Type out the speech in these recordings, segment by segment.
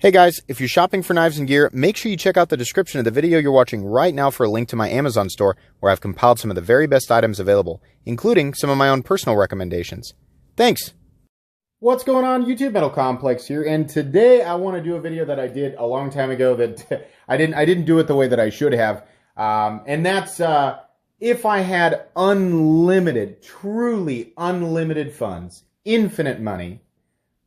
Hey guys, if you're shopping for knives and gear, make sure you check out the description of the video you're watching right now for a link to my Amazon store where I've compiled some of the very best items available, including some of my own personal recommendations. Thanks! What's going on, YouTube? Metal Complex here, and today I want to do a video that I did a long time ago that I didn't do it the way that I should have, and that's if I had unlimited, truly unlimited funds, infinite money,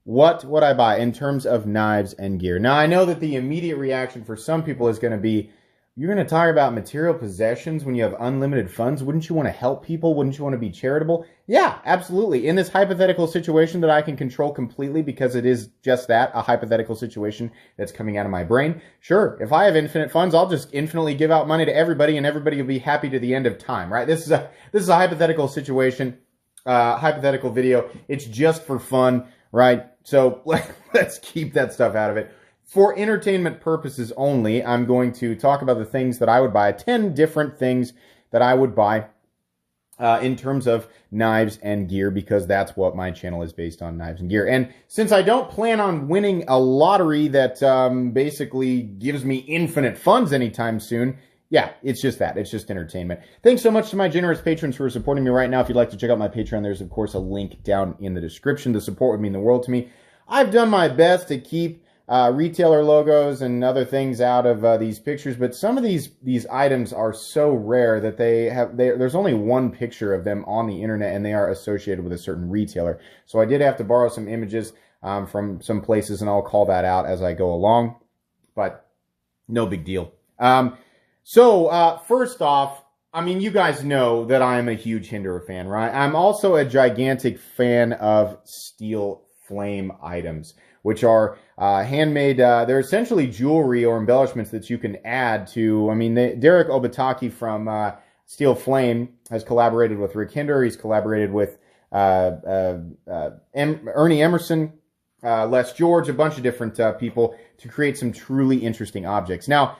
what would I buy in terms of knives and gear? Now, I know that the immediate reaction for some people is going to be, you're going to talk about material possessions when you have unlimited funds. Wouldn't you want to help people? Wouldn't you want to be charitable? Yeah, absolutely. In this hypothetical situation that I can control completely because it is just that, a hypothetical situation that's coming out of my brain. Sure, if I have infinite funds, I'll just infinitely give out money to everybody and everybody will be happy to the end of time, right? This is a hypothetical situation, hypothetical video. It's just for fun, right? So let's keep that stuff out of it. For entertainment purposes only, I'm going to talk about the things that I would buy, 10 different things that I would buy in terms of knives and gear, because that's what my channel is based on, knives and gear. And since I don't plan on winning a lottery that basically gives me infinite funds anytime soon, yeah, it's just that. It's just entertainment. Thanks so much to my generous patrons who are supporting me right now. If you'd like to check out my Patreon, there's, of course, a link down in the description. The support would mean the world to me. I've done my best to keep retailer logos and other things out of these pictures, but some of these items are so rare that there's only one picture of them on the internet, and they are associated with a certain retailer. So I did have to borrow some images from some places, and I'll call that out as I go along, but no big deal. So, first off, I mean, you guys know that I am a huge Hinderer fan, right? I'm also a gigantic fan of steel flame items, which are handmade. They're essentially jewelry or embellishments that you can add to. I mean, Derrick Bataki from Steel Flame has collaborated with Rick Hinderer. He's collaborated with Ernie Emerson, Les George, a bunch of different people to create some truly interesting objects. Now,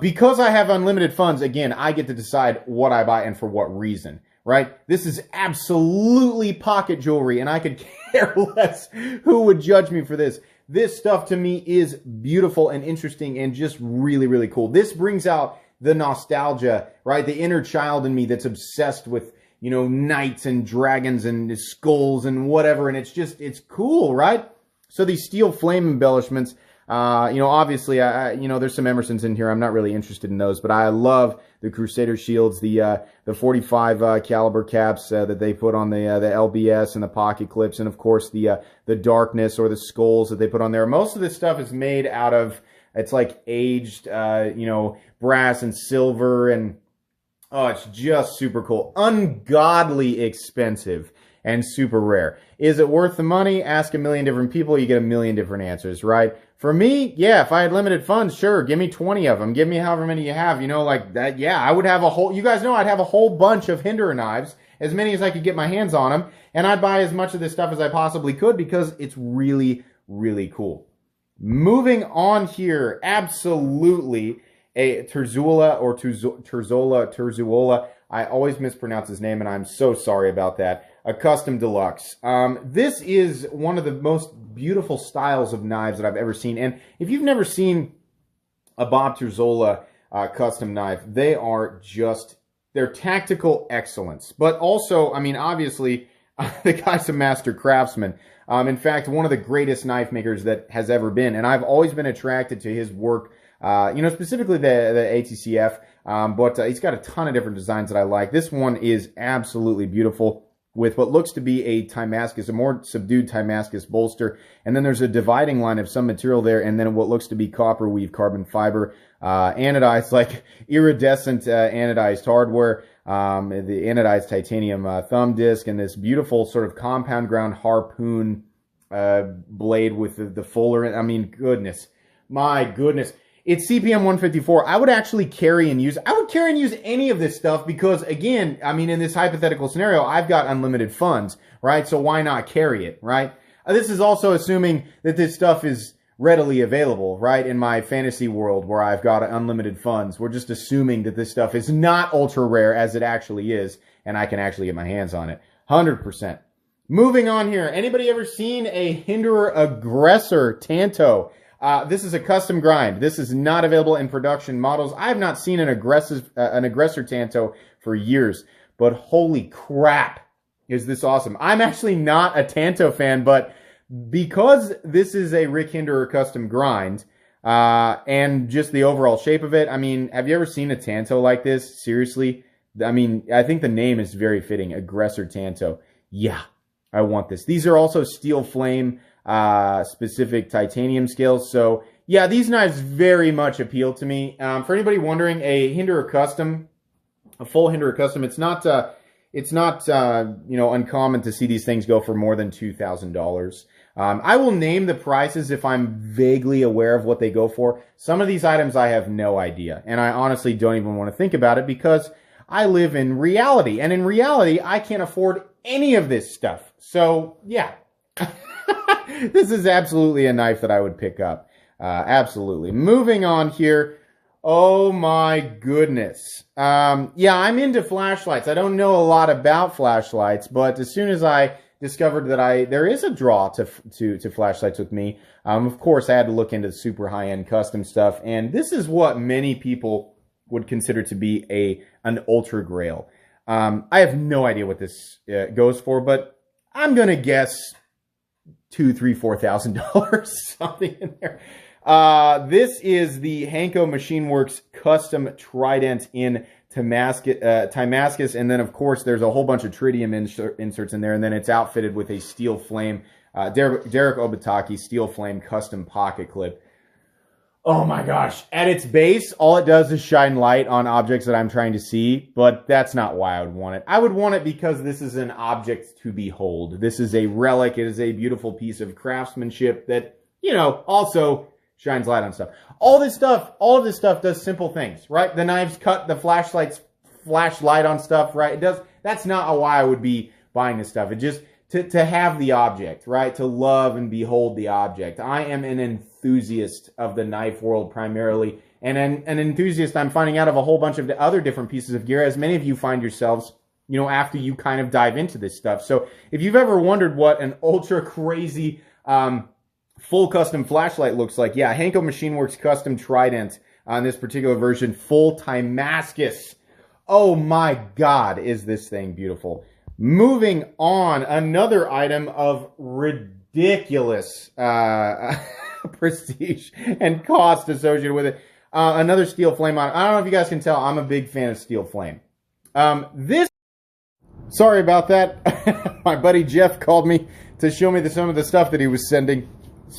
because I have unlimited funds, again, I get to decide what I buy and for what reason, right? This is absolutely pocket jewelry, and I could care less who would judge me for this. This stuff to me is beautiful and interesting and just really, really cool. This brings out the nostalgia, right? The inner child in me that's obsessed with, you know, knights and dragons and skulls and whatever, and it's cool, right? So these steel flame embellishments, you know, obviously, you know, there's some Emersons in here. I'm not really interested in those, but I love the Crusader shields, the 45 caliber caps that they put on the LBS and the pocket clips, and of course the darkness or the skulls that they put on there. Most of this stuff is made out of, it's like aged, you know, brass and silver, and oh, it's just super cool. Ungodly expensive and super rare. Is it worth the money? Ask a million different people, you get a million different answers, right? For me, yeah, if I had limited funds, sure, give me 20 of them. Give me however many you have, you know, like that. Yeah, I would have a whole, you guys know I'd have a whole bunch of Hinderer knives, as many as I could get my hands on them, and I'd buy as much of this stuff as I possibly could because it's really, really cool. Moving on here, absolutely a Terzuola or Terzuola. I always mispronounce his name, and I'm so sorry about that. A custom deluxe. This is one of the most beautiful styles of knives that I've ever seen. And if you've never seen a Bob Terzuola custom knife, they are just, they're tactical excellence. But also, I mean, obviously, the guy's a master craftsman. In fact, one of the greatest knife makers that has ever been. And I've always been attracted to his work, you know, specifically the ATCF. But he's got a ton of different designs that I like. This one is absolutely beautiful, with what looks to be a Timascus, a more subdued Timascus bolster. And then there's a dividing line of some material there, and then what looks to be copper weave carbon fiber, anodized, like iridescent anodized hardware, the anodized titanium thumb disc, and this beautiful sort of compound ground harpoon blade with the fuller. I mean, goodness. My goodness. It's CPM 154. I would actually carry and use any of this stuff because, again, I mean, in this hypothetical scenario, I've got unlimited funds, right? So why not carry it, right? This is also assuming that this stuff is readily available, right? In my fantasy world where I've got unlimited funds, we're just assuming that this stuff is not ultra rare as it actually is, and I can actually get my hands on it. 100%. Moving on here. Anybody ever seen a Hinderer Aggressor Tanto? This is a custom grind. This is not available in production models. I have not seen an Aggressor Tanto for years, but holy crap, is this awesome. I'm actually not a Tanto fan, but because this is a Rick Hinderer custom grind, and just the overall shape of it, I mean, have you ever seen a Tanto like this? Seriously? I mean, I think the name is very fitting, Aggressor Tanto. Yeah, I want this. These are also steel flame specific titanium scales. So yeah, these knives very much appeal to me. For anybody wondering, a Hinderer custom, a full Hinderer custom, it's not you know, uncommon to see these things go for more than $2,000. I will name the prices if I'm vaguely aware of what they go for. Some of these items I have no idea, and I honestly don't even want to think about it because I live in reality, and in reality, I can't afford any of this stuff. So yeah, this is absolutely a knife that I would pick up. Absolutely. Moving on here. Oh my goodness. Yeah, I'm into flashlights. I don't know a lot about flashlights, but as soon as I discovered that there is a draw to flashlights with me, of course I had to look into super high-end custom stuff, and this is what many people would consider to be an ultra grail. I have no idea what this goes for, but I'm gonna guess $2,000, $3,000, $4,000, something in there. This is the Hanko Machine Works custom Trident in Damascus, and then of course there's a whole bunch of tritium inserts in there, and then it's outfitted with a steel flame, Derrick Bataki steel flame custom pocket clip. Oh my gosh. At its base, all it does is shine light on objects that I'm trying to see, but that's not why I would want it. I would want it because this is an object to behold. This is a relic. It is a beautiful piece of craftsmanship that, you know, also shines light on stuff. All of this stuff does simple things, right? The knives cut, the flashlights flash light on stuff, right? It does. That's not why I would be buying this stuff. It just, to have the object, right? To love and behold the object. I am an enthusiast of the knife world primarily, and an enthusiast I'm finding out of a whole bunch of other different pieces of gear, as many of you find yourselves, you know, after you kind of dive into this stuff. So if you've ever wondered what an ultra crazy full custom flashlight looks like, yeah, Hanko Machine Works custom Trident on this particular version, full Damascus. Oh my God, is this thing beautiful. Moving on, another item of ridiculous prestige and cost associated with it. Another steel flame on it. I don't know if you guys can tell, I'm a big fan of steel flame. Sorry about that. My buddy Jeff called me to show me some of the stuff that he was sending.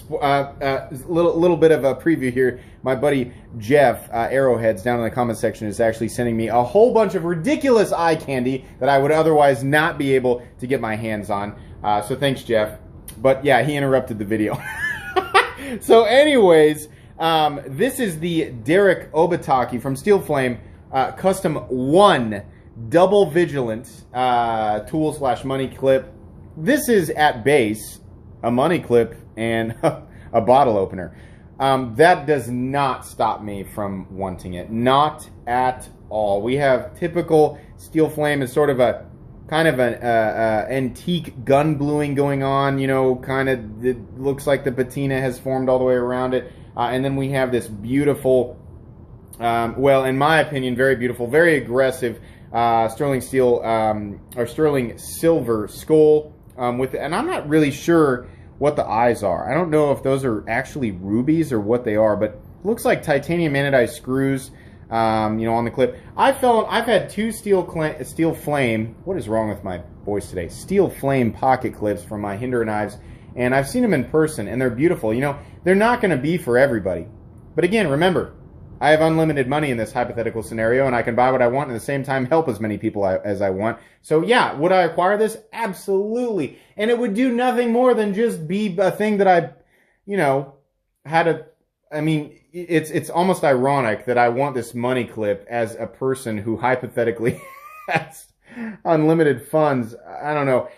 Little bit of a preview here. My buddy Jeff, Arrowheads, down in the comment section, is actually sending me a whole bunch of ridiculous eye candy that I would otherwise not be able to get my hands on. So thanks, Jeff. But yeah, he interrupted the video. So anyways, this is the Derrick Bataki from Steel Flame, Custom 1 Double Vigilant tool/money clip. This is at base a money clip and a bottle opener. That does not stop me from wanting it. Not at all. We have typical Steel Flame as sort of a kind of an antique gun bluing going on. You know, kind of, it looks like the patina has formed all the way around it. And then we have this beautiful, well, in my opinion, very beautiful, very aggressive sterling steel or sterling silver skull with, and I'm not really sure what the eyes are. I don't know if those are actually rubies or what they are, but it looks like titanium anodized screws, you know, on the clip. I've had two Steel Flame, what is wrong with my voice today? Steel Flame pocket clips from my Hinderer knives, and I've seen them in person, and they're beautiful. You know, they're not going to be for everybody. But again, remember, I have unlimited money in this hypothetical scenario, and I can buy what I want and at the same time help as many people as I want. So yeah, would I acquire this? Absolutely. And it would do nothing more than just be a thing that I, you know, I mean, it's almost ironic that I want this money clip as a person who hypothetically has unlimited funds. I don't know.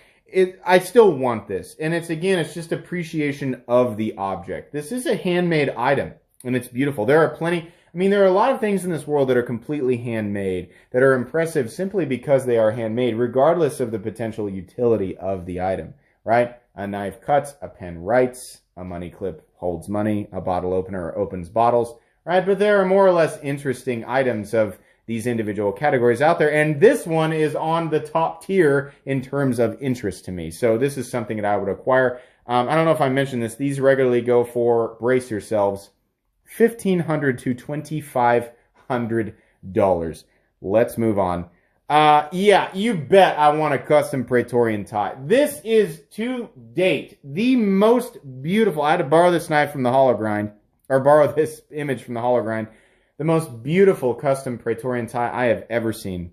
I still want this. And it's just appreciation of the object. This is a handmade item, and it's beautiful. There are plenty... I mean, there are a lot of things in this world that are completely handmade, that are impressive simply because they are handmade, regardless of the potential utility of the item, right? A knife cuts, a pen writes, A money clip holds money. A bottle opener opens bottles, right? But there are more or less interesting items of these individual categories out there. And this one is on the top tier in terms of interest to me. So this is something that I would acquire. I don't know if I mentioned this. These regularly go for, brace yourselves, $1,500 to $2,500. Let's move on. Yeah, you bet I want a custom Praetorian Tie. This is, to date, the most beautiful. I had to borrow this knife from the Hologrind, or borrow this image from the Hologrind. The most beautiful custom Praetorian Tie I have ever seen.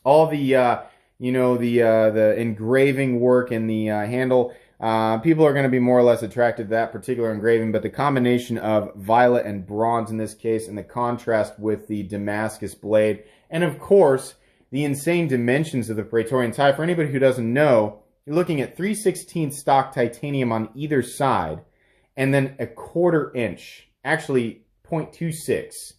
All the, the engraving work in the handle. People are going to be more or less attracted to that particular engraving, but the combination of violet and bronze in this case, and the contrast with the Damascus blade, and of course, the insane dimensions of the Praetorian Tie. For anybody who doesn't know, you're looking at 3/16 stock titanium on either side, and then a 1/4 inch, actually 0.26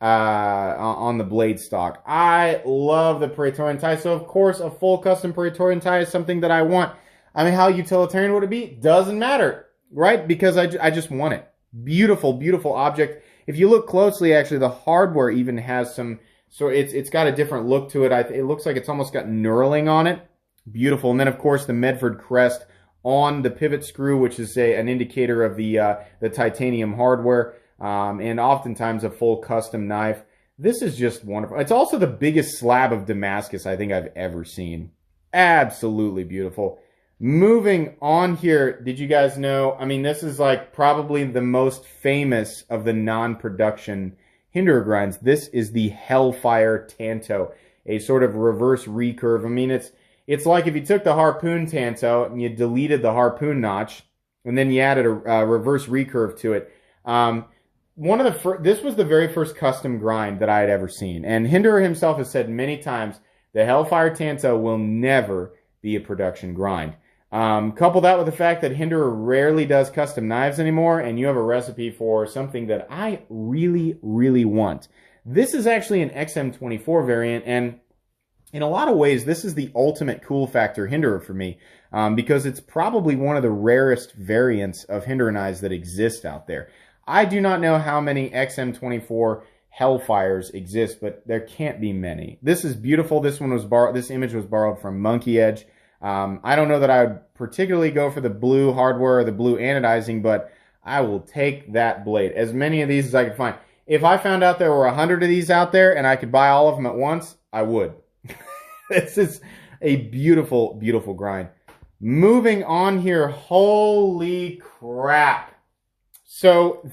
on the blade stock. I love the Praetorian Tie, so of course a full custom Praetorian Tie is something that I want. I mean, how utilitarian would it be? Doesn't matter, right? Because I just want it. Beautiful, beautiful object. If you look closely, actually, the hardware even has some, so it's got a different look to it. It looks like it's almost got knurling on it. Beautiful. And then, of course, the Medford crest on the pivot screw, which is an indicator of the titanium hardware, and oftentimes a full custom knife. This is just wonderful. It's also the biggest slab of Damascus I think I've ever seen. Absolutely beautiful. Moving on here, did you guys know, I mean, this is like probably the most famous of the non-production Hinderer grinds. This is the Hellfire Tanto, a sort of reverse recurve. I mean, it's like if you took the Harpoon Tanto and you deleted the Harpoon notch, and then you added a reverse recurve to it. This was the very first custom grind that I had ever seen. And Hinderer himself has said many times, the Hellfire Tanto will never be a production grind. Couple that with the fact that Hinderer rarely does custom knives anymore, and you have a recipe for something that I really, really want. This is actually an XM24 variant, and in a lot of ways, this is the ultimate cool factor Hinderer for me, because it's probably one of the rarest variants of Hinderer knives that exist out there. I do not know how many XM24 Hellfires exist, but there can't be many. This is beautiful. This image was borrowed from Monkey Edge. I don't know that I would particularly go for the blue hardware or the blue anodizing, but I will take that blade. As many of these as I could find. If I found out there were 100 of these out there and I could buy all of them at once, I would. This is a beautiful, beautiful grind. Moving on here. Holy crap. So,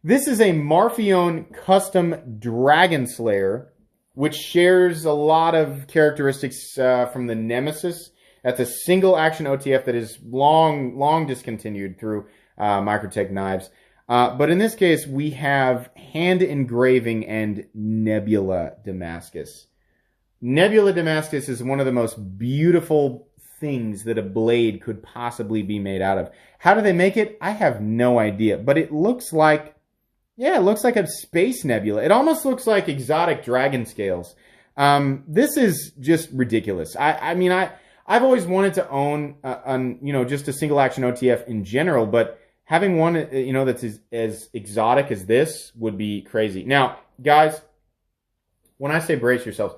this is a Marfin custom Dragon Slayer, which shares a lot of characteristics from the Nemesis. That's a single action OTF that is long discontinued through Microtech knives. But in this case, we have hand engraving and Nebula Damascus. Nebula Damascus is one of the most beautiful things that a blade could possibly be made out of. How do they make it? I have no idea. But it looks like, yeah, it looks like a space nebula. It almost looks like exotic dragon scales. This is just ridiculous. I mean, I've always wanted to own, just a single action OTF in general, but having one, that's as exotic as this would be crazy. Now, guys, when I say brace yourselves,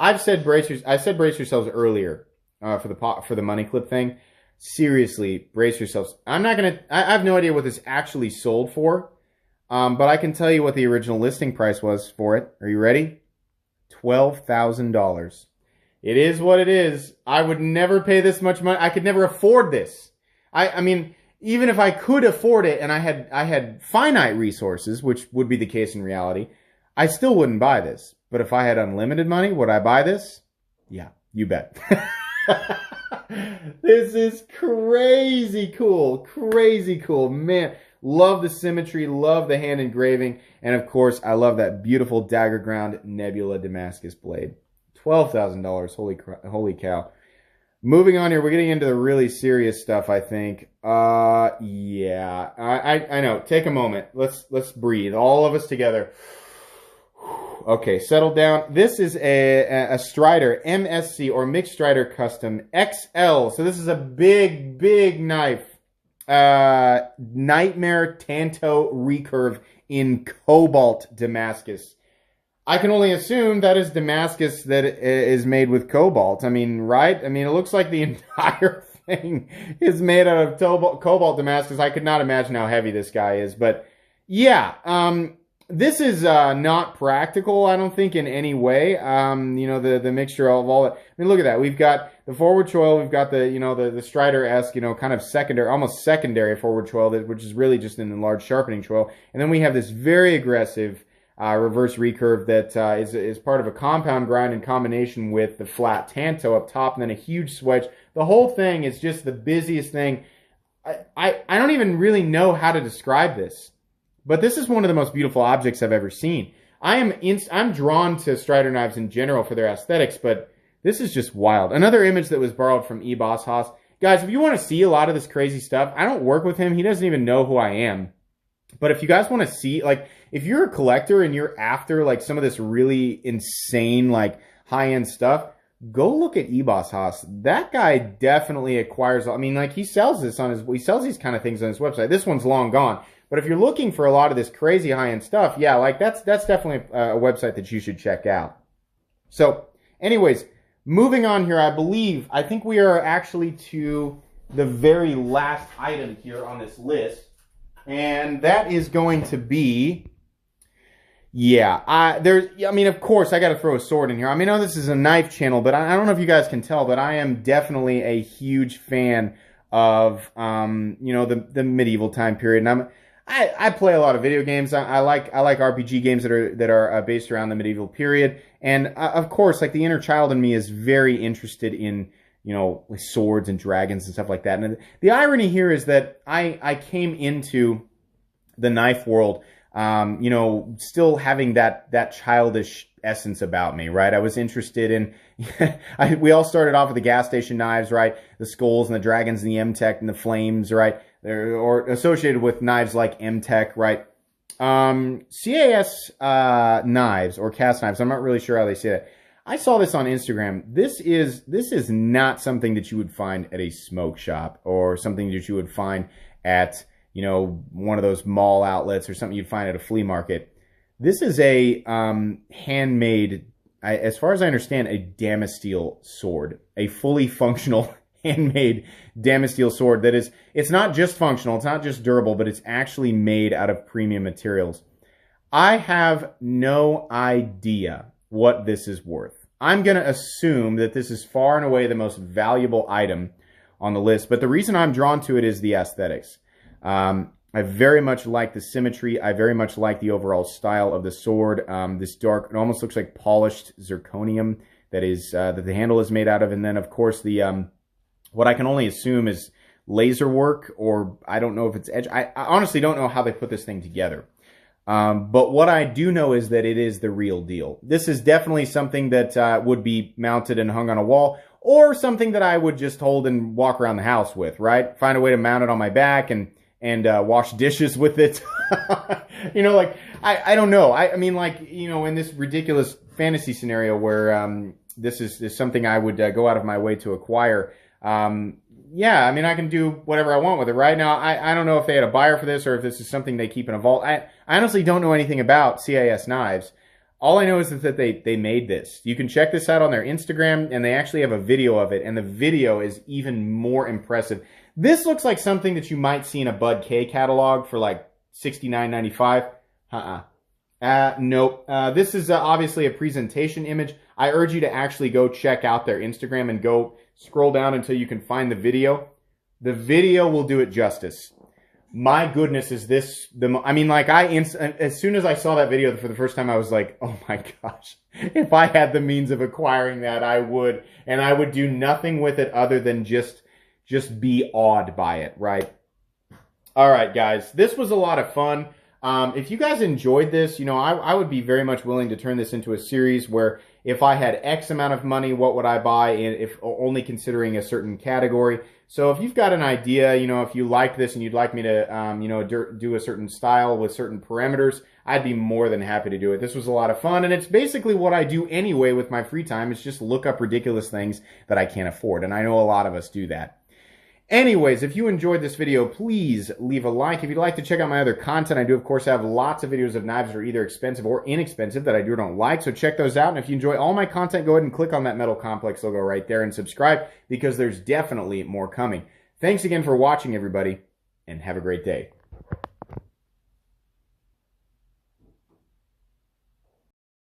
I said brace yourselves earlier for the money clip thing. Seriously, brace yourselves. I have no idea what this actually sold for, but I can tell you what the original listing price was for it. Are you ready? $12,000. It is what it is. I would never pay this much money. I could never afford this. I mean, even if I could afford it and I had finite resources, which would be the case in reality, I still wouldn't buy this. But if I had unlimited money, would I buy this? Yeah, you bet. This is crazy cool. Crazy cool. Man, love the symmetry, love the hand engraving, and of course, I love that beautiful dagger ground Nebula Damascus blade. $12,000. Holy cow. Moving on here, we're getting into the really serious stuff, I think. Yeah. I know. Take a moment. Let's breathe. All of us together. Okay, settle down. This is a Strider MSC or Mixed Strider Custom XL. So this is a big, big knife. Nightmare Tanto recurve in Cobalt Damascus. I can only assume that is Damascus that is made with cobalt. I mean, right? I mean, it looks like the entire thing is made out of cobalt Damascus. I could not imagine how heavy this guy is. But yeah, this is not practical, I don't think, in any way. You know, the mixture of all that. I mean, look at that. We've got the forward choil. We've got the, you know, the Strider-esque, you know, kind of secondary, almost secondary forward choil, which is really just an enlarged sharpening choil. And then we have this very aggressive reverse recurve that is part of a compound grind in combination with the flat Tanto up top, and then a huge switch. The whole thing is just the busiest thing. I don't even really know how to describe this, but this is one of the most beautiful objects I've ever seen. I'm drawn to Strider knives in general for their aesthetics, but this is just wild. Another image that was borrowed from Boss Haas. Guys, if you want to see a lot of this crazy stuff, I don't work with him. He doesn't even know who I am. But if you guys want to see, like, if you're a collector and you're after, like, some of this really insane, like, high-end stuff, go look at Boss Haas. That guy definitely acquires, I mean, like, he sells this on his, he sells these kind of things on his website. This one's long gone. But if you're looking for a lot of this crazy high-end stuff, yeah, like, that's definitely a website that you should check out. So, anyways, moving on here, I think we are actually to the very last item here on this list. And that is going to be, yeah, I mean, of course, I got to throw a sword in here. I mean, I know this is a knife channel, but I don't know if you guys can tell, but I am definitely a huge fan of, you know, the medieval time period. And I play a lot of video games. I like RPG games that are based around the medieval period. And of course, like, the inner child in me is very interested in, you know, like swords and dragons and stuff like that. And the irony here is that I came into the knife world, you know, still having that childish essence about me, right? I was interested in, we all started off with the gas station knives, right? The skulls and the dragons and the M-Tech and the flames, right? Or associated with knives like M-Tech, right? CAS knives or cast knives, I'm not really sure how they say that. I saw this on Instagram. This is not something that you would find at a smoke shop or something that you would find at, you know, one of those mall outlets or something you'd find at a flea market. This is a handmade, as far as I understand, a Damasteel sword, a fully functional handmade Damasteel sword that is, it's not just functional, it's not just durable, but it's actually made out of premium materials. I have no idea what this is worth. I'm going to assume that this is far and away the most valuable item on the list, but the reason I'm drawn to it is the aesthetics. I very much like the symmetry. I very much like the overall style of the sword. This dark, it almost looks like polished zirconium that the handle is made out of, and then of course the what I can only assume is laser work, or I don't know if it's edge. I honestly don't know how they put this thing together. But what I do know is that it is the real deal. This is definitely something that would be mounted and hung on a wall, or something that I would just hold and walk around the house with, right? Find a way to mount it on my back and wash dishes with it. You know, like, I don't know. I mean, like, you know, in this ridiculous fantasy scenario where this is something I would go out of my way to acquire, yeah, I mean, I can do whatever I want with it. Right now, I don't know if they had a buyer for this or if this is something they keep in a vault. I honestly don't know anything about CAS knives. All I know is that they made this. You can check this out on their Instagram, and they actually have a video of it, and the video is even more impressive. This looks like something that you might see in a Bud K catalog for like $69.95. Nope. This is obviously a presentation image. I urge you to actually go check out their Instagram and go scroll down until you can find the video. The video will do it justice. My goodness, is this I mean, like, as soon as I saw that video for the first time, I was like, oh my gosh, if I had the means of acquiring that, I would, and I would do nothing with it other than just be awed by it, right? All right, guys, this was a lot of fun. If you guys enjoyed this, you know, I would be very much willing to turn this into a series where if I had X amount of money, what would I buy, if only considering a certain category. So if you've got an idea, you know, if you like this and you'd like me to, you know, do a certain style with certain parameters, I'd be more than happy to do it. This was a lot of fun, and it's basically what I do anyway with my free time. It's just look up ridiculous things that I can't afford, and I know a lot of us do that. Anyways, if you enjoyed this video, please leave a like. If you'd like to check out my other content, I do, of course, have lots of videos of knives that are either expensive or inexpensive that I do or don't like. So check those out. And if you enjoy all my content, go ahead and click on that Metal Complex logo right there and subscribe, because there's definitely more coming. Thanks again for watching, everybody, and have a great day.